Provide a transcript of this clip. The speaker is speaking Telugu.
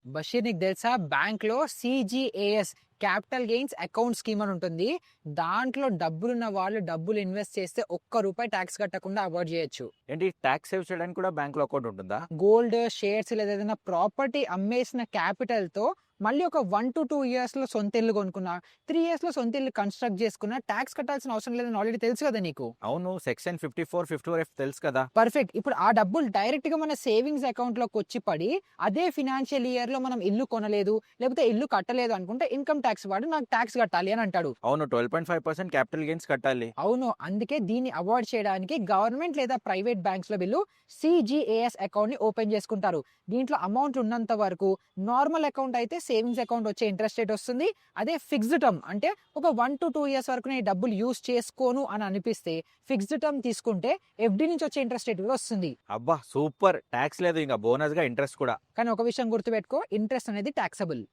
బషీర్ నీకు తెలుసా బ్యాంక్ లో సిజిఏఎస్ క్యాపిటల్ గెయిన్స్ అకౌంట్ స్కీమ్ అని ఉంటుంది. దాంట్లో డబ్బులున్న వాళ్ళు డబ్బులు ఇన్వెస్ట్ చేస్తే ఒక్క రూపాయి ట్యాక్స్ కట్టకుండా అవాయిడ్ చేయొచ్చు. ఏంటి ట్యాక్స్ సేవ్ చేయడానికి కూడా బ్యాంక్ లో అకౌంట్ ఉంటుందా? గోల్డ్, షేర్స్ లేదా ఏదైనా ప్రాపర్టీ అమ్మేసిన క్యాపిటల్ తో మళ్ళీ ఒక 1 to 2 years లో సొంత ఇల్లు కొనుక్కున్నా, 3 years లో సొంత ఇల్లు కన్స్ట్రక్ట్ చేసుకున్నా ట్యాక్స్ కట్టాల్సిన అవసరం లేదని ఆల్రెడీ తెలుసు కదా నీకు. అవును, సెక్షన్ 54, 54F తెలుసు కదా. పర్ఫెక్ట్. ఇప్పుడు ఆ డబ్బులు డైరెక్ట్ గా మన సేవింగ్స్ అకౌంట్ లోకి వచ్చి పడి అదే ఫినాన్షియల్ ఇయర్ లో మనం ఇల్లు కొనలేదు లేకపోతే ఇల్లు కట్టలేదు అనుకుంటే ఇన్కమ్ ట్యాక్స్ వాడు నాకు ట్యాక్స్ కట్టాలి అని అంటాడు. అవును, 12.5% క్యాపిటల్ గెయిన్స్ కట్టాలి. అవును, అందుకే దీన్ని అవాయిడ్ చేయడానికి గవర్నమెంట్ లేదా ప్రైవేట్ బ్యాంక్స్ లో వీళ్ళు సిజిఏఎస్ అకౌంట్ ని ఓపెన్ చేసుకుంటారు. దీంట్లో అమౌంట్ ఉన్నంత వరకు నార్మల్ అకౌంట్ అయితే సేవింగ్స్ అకౌంట్ వచ్చే ఇంట్రెస్ట్ రేట్ వస్తుంది. అదే ఫిక్స్డ్ టర్మ్ అంటే ఒక 1 to 2 years వరకు నేను డబ్బులు యూస్ చేసుకోను అని అనిపిస్తే ఫిక్స్డ్ టర్మ్ తీసుకుంటే ఎఫ్డి నుంచి వచ్చే ఇంట్రెస్ట్ రేట్ కూడా వస్తుంది. అబ్బా సూపర్, ట్యాక్స్ లేదు, ఇంకా బోనస్ గా ఇంట్రెస్ట్ కూడా. కానీ ఒక విషయం గుర్తుపెట్టుకో, ఇంట్రెస్ట్ అనేది ట్యాక్సబుల్.